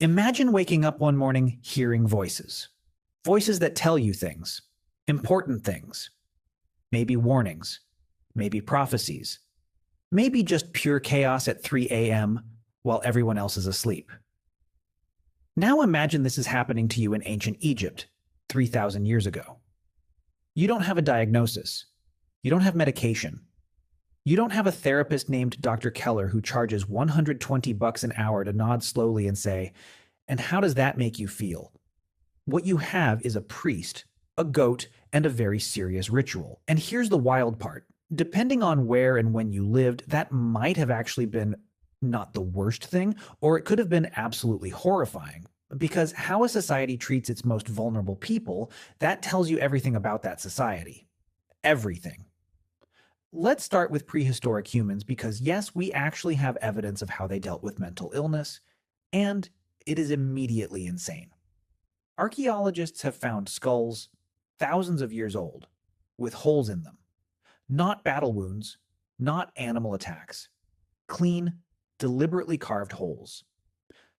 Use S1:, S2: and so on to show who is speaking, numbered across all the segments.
S1: Imagine waking up one morning hearing voices. Voices that tell you things, important things, maybe warnings, maybe prophecies, maybe just pure chaos at 3 a.m. while everyone else is asleep. Now imagine this is happening to you in ancient Egypt, 3,000 years ago. You don't have a diagnosis. You don't have medication. You don't have a therapist named Dr. Keller who charges $120 an hour to nod slowly and say, "And how does that make you feel?" What you have is a priest, a goat, and a very serious ritual. And here's the wild part. Depending on where and when you lived, that might have actually been not the worst thing, or it could have been absolutely horrifying. Because how a society treats its most vulnerable people, that tells you everything about that society. Everything. Let's start with prehistoric humans because, yes, we actually have evidence of how they dealt with mental illness, and it is immediately insane. Archaeologists have found skulls thousands of years old with holes in them. Not battle wounds, not animal attacks. Clean, deliberately carved holes.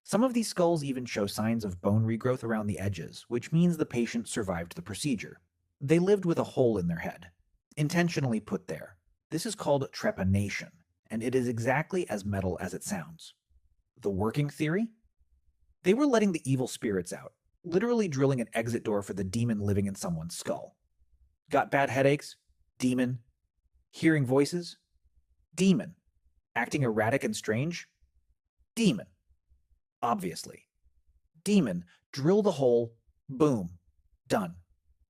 S1: Some of these skulls even show signs of bone regrowth around the edges, which means the patient survived the procedure. They lived with a hole in their head, intentionally put there. This is called trepanation, and it is exactly as metal as it sounds. The working theory? They were letting the evil spirits out, literally drilling an exit door for the demon living in someone's skull. Got bad headaches? Demon. Hearing voices? Demon. Acting erratic and strange? Demon. Obviously. Demon. Drill the hole. Boom. Done.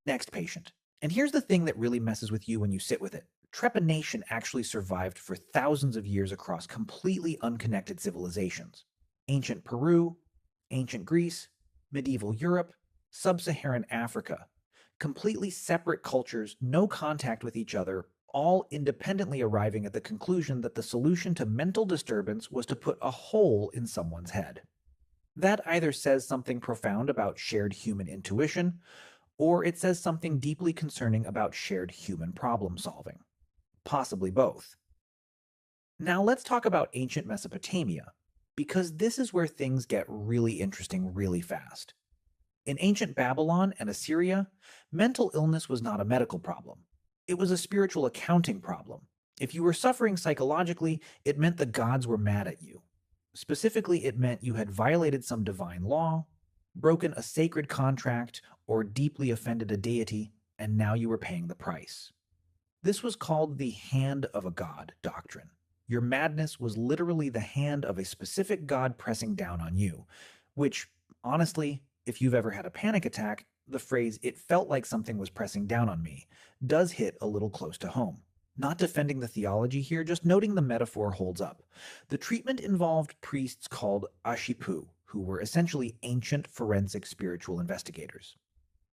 S1: Next patient. And here's the thing that really messes with you when you sit with it. Trepanation actually survived for thousands of years across completely unconnected civilizations. Ancient Peru, ancient Greece, medieval Europe, sub-Saharan Africa. Completely separate cultures, no contact with each other, all independently arriving at the conclusion that the solution to mental disturbance was to put a hole in someone's head. That either says something profound about shared human intuition, or it says something deeply concerning about shared human problem solving. Possibly both. Now let's talk about ancient Mesopotamia, because this is where things get really interesting really fast. In ancient Babylon and Assyria, mental illness was not a medical problem. It was a spiritual accounting problem. If you were suffering psychologically, it meant the gods were mad at you. Specifically, it meant you had violated some divine law, broken a sacred contract, or deeply offended a deity, and now you were paying the price. This was called the hand of a god doctrine. Your madness was literally the hand of a specific god pressing down on you, which, honestly, if you've ever had a panic attack, the phrase, "it felt like something was pressing down on me," does hit a little close to home. Not defending the theology here, just noting the metaphor holds up. The treatment involved priests called ashipu, who were essentially ancient forensic spiritual investigators.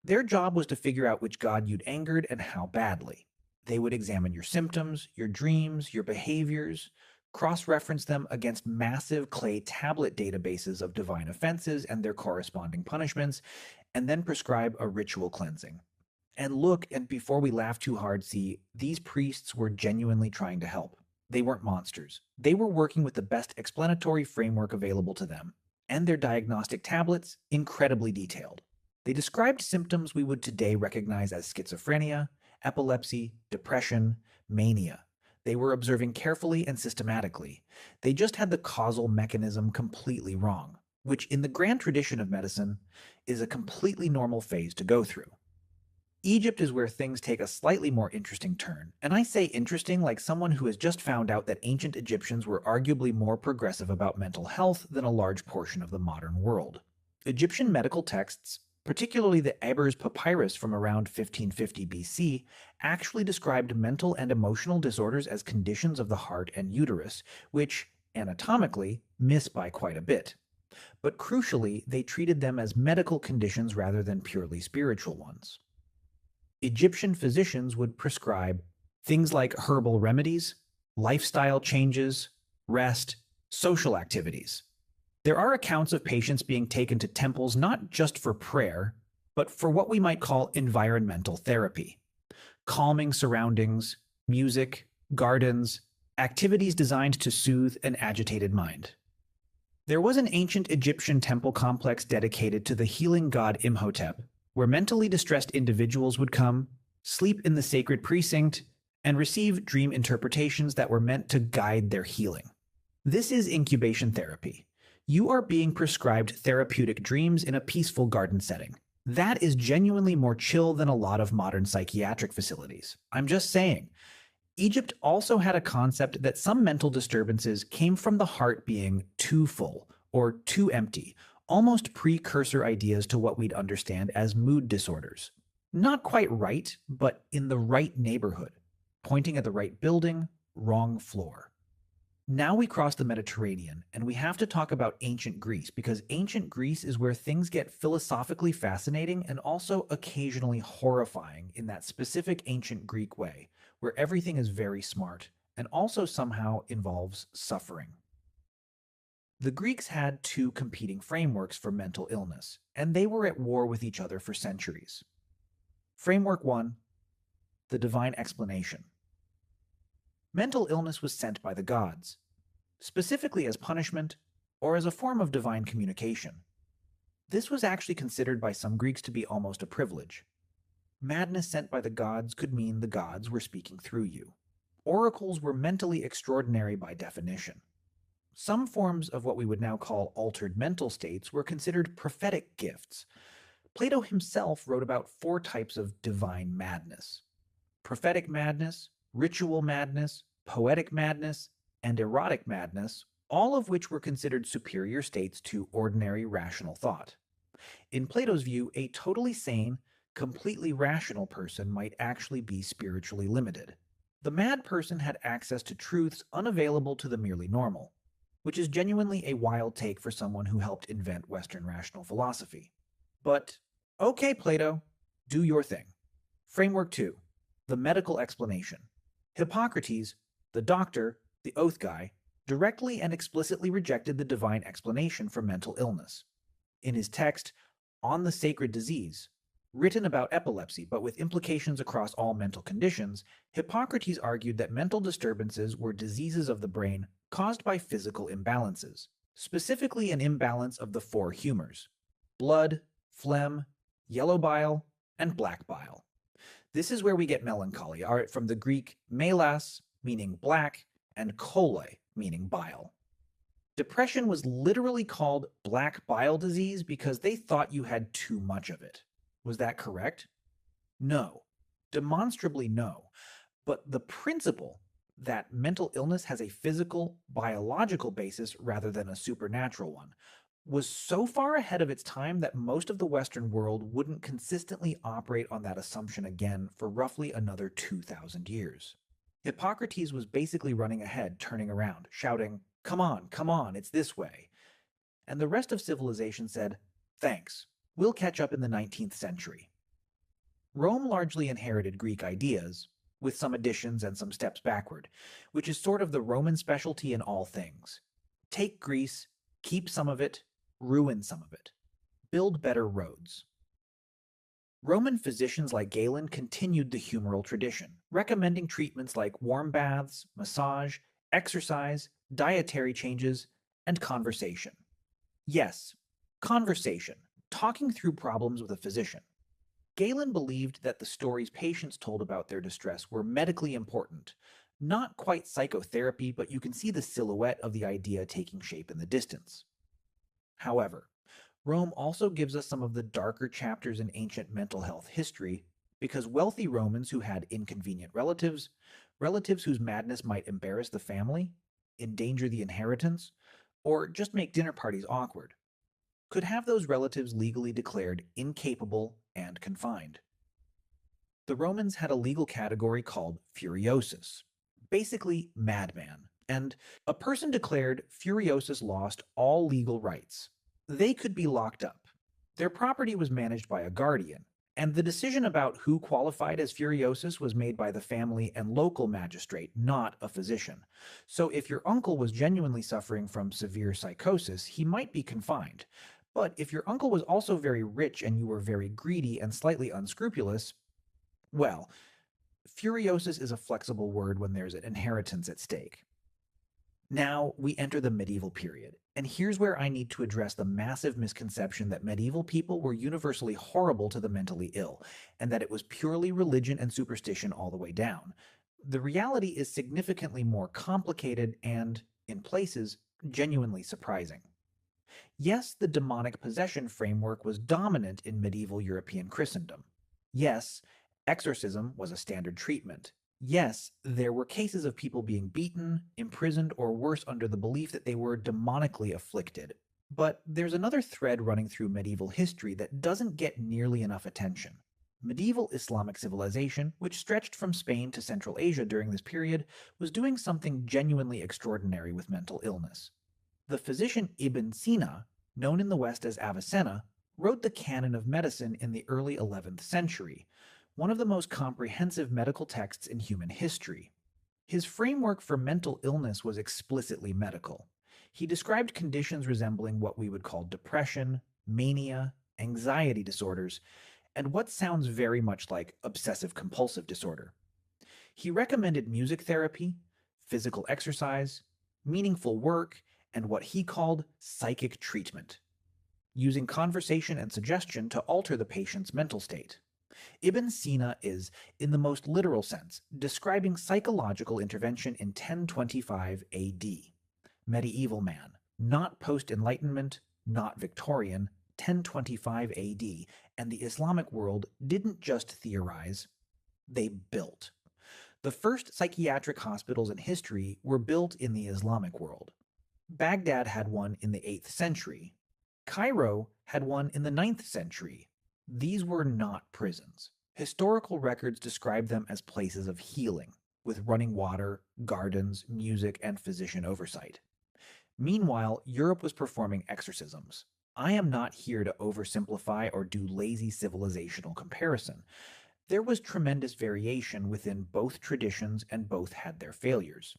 S1: Their job was to figure out which god you'd angered and how badly. They would examine your symptoms, your dreams, your behaviors, cross-reference them against massive clay tablet databases of divine offenses and their corresponding punishments, and then prescribe a ritual cleansing. And look, and before we laugh too hard, see, these priests were genuinely trying to help. They weren't monsters. They were working with the best explanatory framework available to them, and their diagnostic tablets, incredibly detailed. They described symptoms we would today recognize as schizophrenia, epilepsy, depression, mania. They were observing carefully and systematically. They just had the causal mechanism completely wrong, which in the grand tradition of medicine is a completely normal phase to go through. Egypt is where things take a slightly more interesting turn, and I say interesting like someone who has just found out that ancient Egyptians were arguably more progressive about mental health than a large portion of the modern world. Egyptian medical texts, particularly the Ebers papyrus from around 1550 BC, actually described mental and emotional disorders as conditions of the heart and uterus, which, anatomically, miss by quite a bit. But crucially, they treated them as medical conditions rather than purely spiritual ones. Egyptian physicians would prescribe things like herbal remedies, lifestyle changes, rest, social activities. There are accounts of patients being taken to temples not just for prayer, but for what we might call environmental therapy. Calming surroundings, music, gardens, activities designed to soothe an agitated mind. There was an ancient Egyptian temple complex dedicated to the healing god Imhotep, where mentally distressed individuals would come, sleep in the sacred precinct, and receive dream interpretations that were meant to guide their healing. This is incubation therapy. You are being prescribed therapeutic dreams in a peaceful garden setting. That is genuinely more chill than a lot of modern psychiatric facilities. I'm just saying. Egypt also had a concept that some mental disturbances came from the heart being too full or too empty, almost precursor ideas to what we'd understand as mood disorders. Not quite right, but in the right neighborhood, pointing at the right building, wrong floor. Now we cross the Mediterranean, and we have to talk about ancient Greece, because ancient Greece is where things get philosophically fascinating and also occasionally horrifying in that specific ancient Greek way, where everything is very smart and also somehow involves suffering. The Greeks had two competing frameworks for mental illness, and they were at war with each other for centuries. Framework 1, the divine explanation. Mental illness was sent by the gods, specifically as punishment or as a form of divine communication. This was actually considered by some Greeks to be almost a privilege. Madness sent by the gods could mean the gods were speaking through you. Oracles were mentally extraordinary by definition. Some forms of what we would now call altered mental states were considered prophetic gifts. Plato himself wrote about 4 types of divine madness: prophetic madness, ritual madness, poetic madness, and erotic madness, all of which were considered superior states to ordinary rational thought. In Plato's view, a totally sane, completely rational person might actually be spiritually limited. The mad person had access to truths unavailable to the merely normal, which is genuinely a wild take for someone who helped invent Western rational philosophy. But, okay, Plato, do your thing. Framework 2, the medical explanation. Hippocrates, the doctor, the oath guy, directly and explicitly rejected the divine explanation for mental illness. In his text, On the Sacred Disease, written about epilepsy but with implications across all mental conditions, Hippocrates argued that mental disturbances were diseases of the brain caused by physical imbalances, specifically an imbalance of the 4 humors: blood, phlegm, yellow bile, and black bile. This is where we get melancholy, from the Greek melas, meaning black, and chole, meaning bile. Depression was literally called black bile disease because they thought you had too much of it. Was that correct? No. Demonstrably no. But the principle that mental illness has a physical, biological basis rather than a supernatural one was so far ahead of its time that most of the Western world wouldn't consistently operate on that assumption again for roughly another 2,000 years. Hippocrates was basically running ahead, turning around, shouting, come on, it's this way." And the rest of civilization said, "Thanks, we'll catch up in the 19th century." Rome largely inherited Greek ideas, with some additions and some steps backward, which is sort of the Roman specialty in all things. Take Greece, keep some of it, ruin some of it. Build better roads. Roman physicians like Galen continued the humoral tradition, recommending treatments like warm baths, massage, exercise, dietary changes, and conversation. Yes, conversation, talking through problems with a physician. Galen believed that the stories patients told about their distress were medically important. Not quite psychotherapy, but you can see the silhouette of the idea taking shape in the distance. However, Rome also gives us some of the darker chapters in ancient mental health history, because wealthy Romans who had inconvenient relatives, relatives whose madness might embarrass the family, endanger the inheritance, or just make dinner parties awkward, could have those relatives legally declared incapable and confined. The Romans had a legal category called furiosus, basically madman, and a person declared furiosus lost all legal rights. They could be locked up. Their property was managed by a guardian, and the decision about who qualified as furiosus was made by the family and local magistrate, not a physician. So if your uncle was genuinely suffering from severe psychosis, he might be confined. But if your uncle was also very rich and you were very greedy and slightly unscrupulous, well, furiosus is a flexible word when there's an inheritance at stake. Now we enter the medieval period, And here's where I need to address the massive misconception that medieval people were universally horrible to the mentally ill, and that it was purely religion and superstition all the way down. The reality is significantly more complicated and, in places, genuinely surprising. Yes, the demonic possession framework was dominant in medieval European Christendom. Yes, exorcism was a standard treatment. Yes, there were cases of people being beaten, imprisoned, or worse under the belief that they were demonically afflicted. But there's another thread running through medieval history that doesn't get nearly enough attention. Medieval Islamic civilization, which stretched from Spain to Central Asia during this period, was doing something genuinely extraordinary with mental illness. The physician Ibn Sina, known in the West as Avicenna, wrote the Canon of Medicine in the early 11th century, one of the most comprehensive medical texts in human history. His framework for mental illness was explicitly medical. He described conditions resembling what we would call depression, mania, anxiety disorders, and what sounds very much like obsessive-compulsive disorder. He recommended music therapy, physical exercise, meaningful work, and what he called psychic treatment, using conversation and suggestion to alter the patient's mental state. Ibn Sina is, in the most literal sense, describing psychological intervention in 1025 AD. Medieval man, not post-Enlightenment, not Victorian, 1025 AD, and the Islamic world didn't just theorize, they built. The first psychiatric hospitals in history were built in the Islamic world. Baghdad had one in the 8th century. Cairo had one in the 9th century. These were not prisons. Historical records describe them as places of healing, with running water, gardens, music, and physician oversight. Meanwhile, Europe was performing exorcisms. I am not here to oversimplify or do lazy civilizational comparison. There was tremendous variation within both traditions, and both had their failures.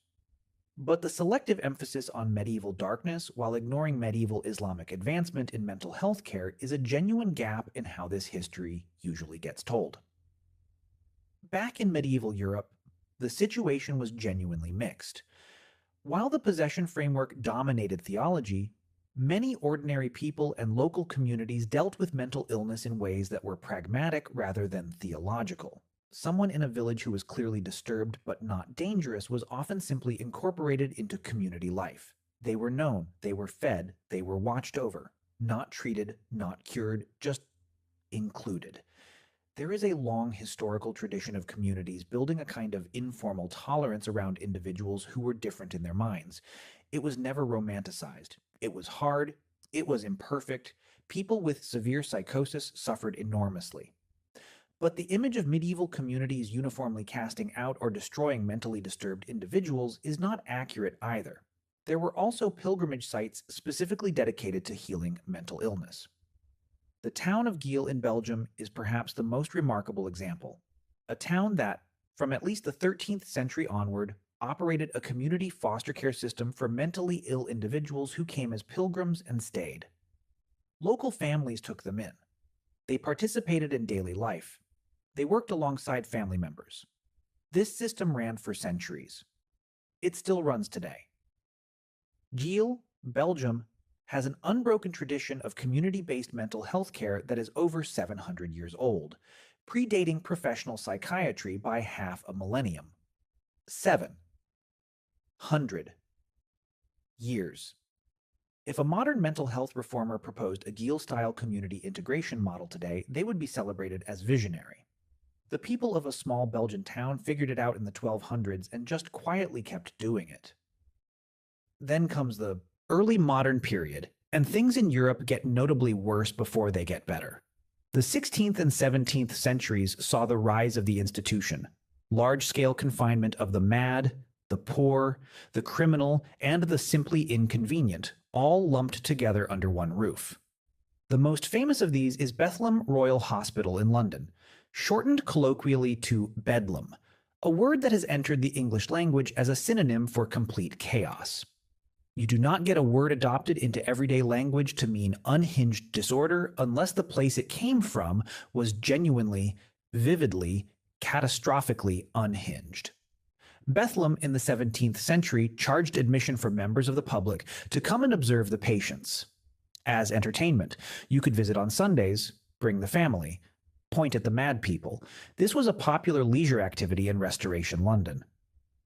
S1: But the selective emphasis on medieval darkness while ignoring medieval Islamic advancement in mental health care is a genuine gap in how this history usually gets told. Back in medieval Europe, the situation was genuinely mixed. While the possession framework dominated theology, many ordinary people and local communities dealt with mental illness in ways that were pragmatic rather than theological. Someone in a village who was clearly disturbed but not dangerous was often simply incorporated into community life. They were known, they were fed, they were watched over, not treated, not cured, just included. There is a long historical tradition of communities building a kind of informal tolerance around individuals who were different in their minds. It was never romanticized. It was hard. It was imperfect. People with severe psychosis suffered enormously. But the image of medieval communities uniformly casting out or destroying mentally disturbed individuals is not accurate either. There were also pilgrimage sites specifically dedicated to healing mental illness. The town of Geel in Belgium is perhaps the most remarkable example. A town that, from at least the 13th century onward, operated a community foster care system for mentally ill individuals who came as pilgrims and stayed. Local families took them in. They participated in daily life. They worked alongside family members. This system ran for centuries. It still runs today. Geel, Belgium, has an unbroken tradition of community-based mental health care that is over 700 years old, predating professional psychiatry by half a millennium. 700 years. If a modern mental health reformer proposed a Geel-style community integration model today, they would be celebrated as visionary. The people of a small Belgian town figured it out in the 1200s and just quietly kept doing it. Then comes the early modern period, and things in Europe get notably worse before they get better. The 16th and 17th centuries saw the rise of the institution, large-scale confinement of the mad, the poor, the criminal, and the simply inconvenient, all lumped together under one roof. The most famous of these is Bethlem Royal Hospital in London, shortened colloquially to Bedlam, a word that has entered the English language as a synonym for complete chaos. You do not get a word adopted into everyday language to mean unhinged disorder unless the place it came from was genuinely, vividly, catastrophically unhinged. Bethlehem in the 17th century charged admission for members of the public to come and observe the patients. As entertainment, you could visit on Sundays, bring the family, point at the mad people. This was a popular leisure activity in Restoration London.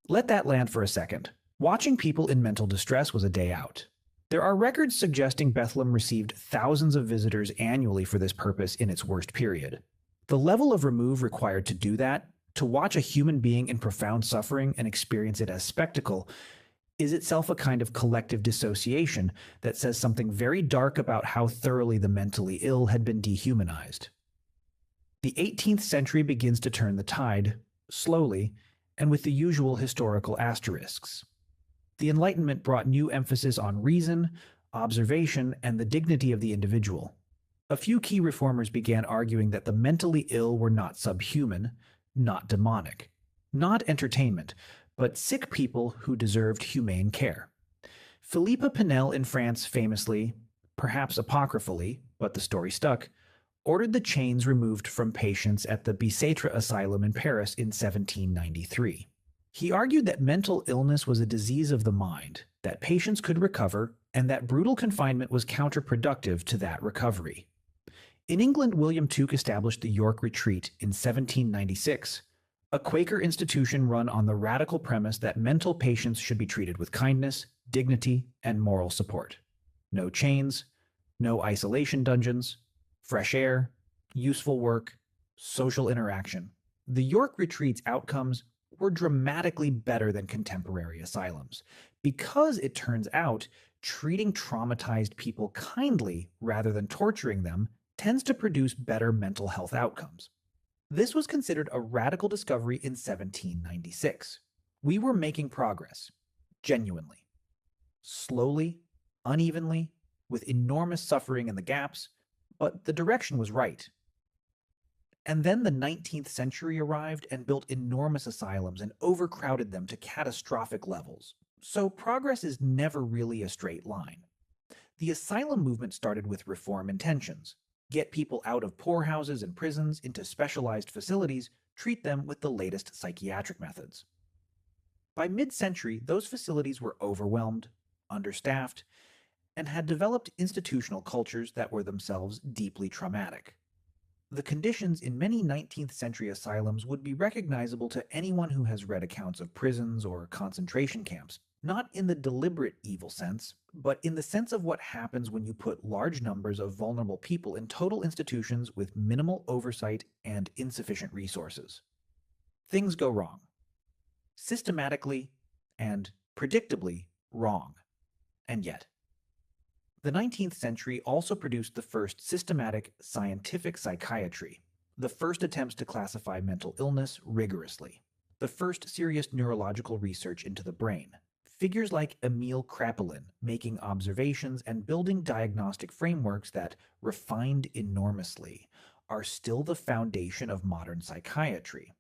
S1: Let that land for a second. Watching people in mental distress was a day out. There are records suggesting Bethlehem received thousands of visitors annually for this purpose in its worst period. The level of remove required to do that, to watch a human being in profound suffering and experience it as spectacle, is itself a kind of collective dissociation that says something very dark about how thoroughly the mentally ill had been dehumanized. The 18th century begins to turn the tide, slowly, and with the usual historical asterisks. The Enlightenment brought new emphasis on reason, observation, and the dignity of the individual. A few key reformers began arguing that the mentally ill were not subhuman, not demonic, not entertainment, but sick people who deserved humane care. Philippa Pinel in France famously, perhaps apocryphally, but the story stuck, ordered the chains removed from patients at the Bicêtre asylum in Paris in 1793. He argued that mental illness was a disease of the mind, that patients could recover, and that brutal confinement was counterproductive to that recovery. In England, William Tuke established the York Retreat in 1796, a Quaker institution run on the radical premise that mental patients should be treated with kindness, dignity, and moral support. No chains, no isolation dungeons, fresh air, useful work, social interaction. The York Retreat's outcomes were dramatically better than contemporary asylums, because it turns out treating traumatized people kindly rather than torturing them tends to produce better mental health outcomes. This was considered a radical discovery in 1796. We were making progress, genuinely. Slowly, unevenly, with enormous suffering in the gaps, but the direction was right. And then the 19th century arrived and built enormous asylums and overcrowded them to catastrophic levels. So progress is never really a straight line. The asylum movement started with reform intentions. Get people out of poorhouses and prisons into specialized facilities, treat them with the latest psychiatric methods. By mid-century, those facilities were overwhelmed, understaffed, and had developed institutional cultures that were themselves deeply traumatic. The conditions in many 19th century asylums would be recognizable to anyone who has read accounts of prisons or concentration camps, not in the deliberate evil sense, but in the sense of what happens when you put large numbers of vulnerable people in total institutions with minimal oversight and insufficient resources. Things go wrong. Systematically and predictably wrong. And yet, the 19th century also produced the first systematic scientific psychiatry, the first attempts to classify mental illness rigorously, the first serious neurological research into the brain. Figures like Emil Kraepelin making observations and building diagnostic frameworks that, refined enormously, are still the foundation of modern psychiatry.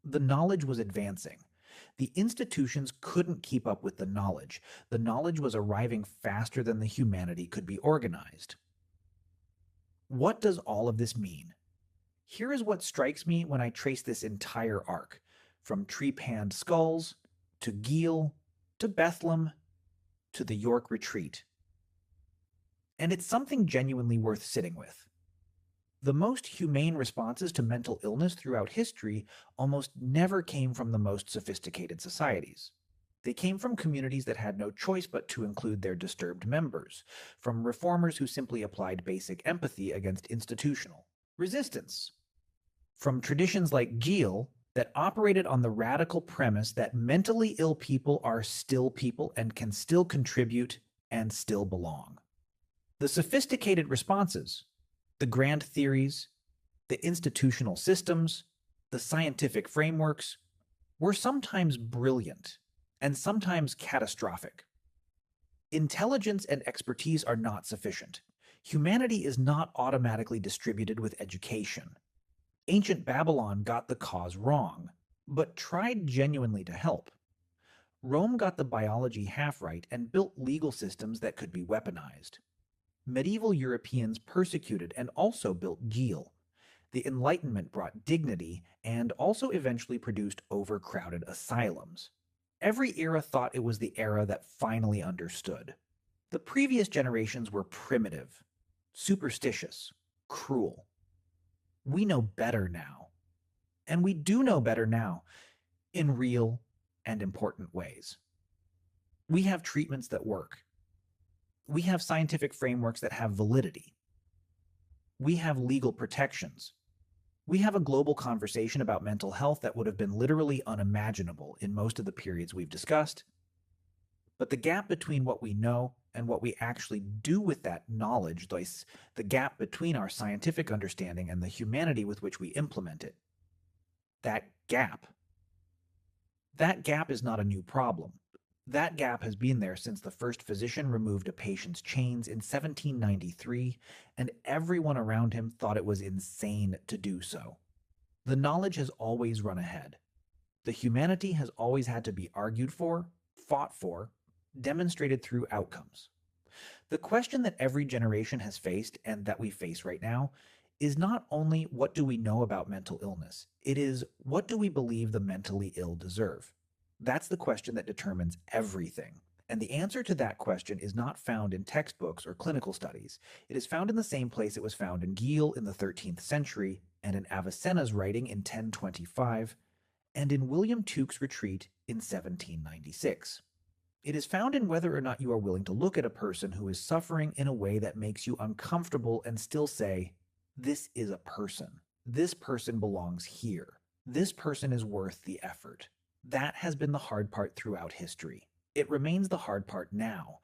S1: The knowledge was advancing. The institutions couldn't keep up with the knowledge. The knowledge was arriving faster than the humanity could be organized. What does all of this mean? Here is what strikes me when I trace this entire arc, from trepanned skulls, to Geel, to Bethlehem, to the York Retreat. And it's something genuinely worth sitting with. The most humane responses to mental illness throughout history almost never came from the most sophisticated societies. They came from communities that had no choice but to include their disturbed members, from reformers who simply applied basic empathy against institutional resistance, from traditions like Geel that operated on the radical premise that mentally ill people are still people and can still contribute and still belong. The sophisticated responses, the grand theories, the institutional systems, the scientific frameworks, were sometimes brilliant and sometimes catastrophic. Intelligence and expertise are not sufficient. Humanity is not automatically distributed with education. Ancient Babylon got the cause wrong, but tried genuinely to help. Rome got the biology half right and built legal systems that could be weaponized. Medieval Europeans persecuted and also built Geel. The Enlightenment brought dignity and also eventually produced overcrowded asylums. Every era thought it was the era that finally understood. The previous generations were primitive, superstitious, cruel. We know better now. And we do know better now in real and important ways. We have treatments that work. We have scientific frameworks that have validity. We have legal protections. We have a global conversation about mental health that would have been literally unimaginable in most of the periods we've discussed. But the gap between what we know and what we actually do with that knowledge, the gap between our scientific understanding and the humanity with which we implement it, that gap is not a new problem. That gap has been there since the first physician removed a patient's chains in 1793, and everyone around him thought it was insane to do so. The knowledge has always run ahead. The humanity has always had to be argued for, fought for, demonstrated through outcomes. The question that every generation has faced and that we face right now is not only what do we know about mental illness, it is what do we believe the mentally ill deserve? That's the question that determines everything. And the answer to that question is not found in textbooks or clinical studies. It is found in the same place it was found in Geel in the 13th century, and in Avicenna's writing in 1025, and in William Tuke's retreat in 1796. It is found in whether or not you are willing to look at a person who is suffering in a way that makes you uncomfortable and still say, this is a person. This person belongs here. This person is worth the effort. That has been the hard part throughout history. It remains the hard part now,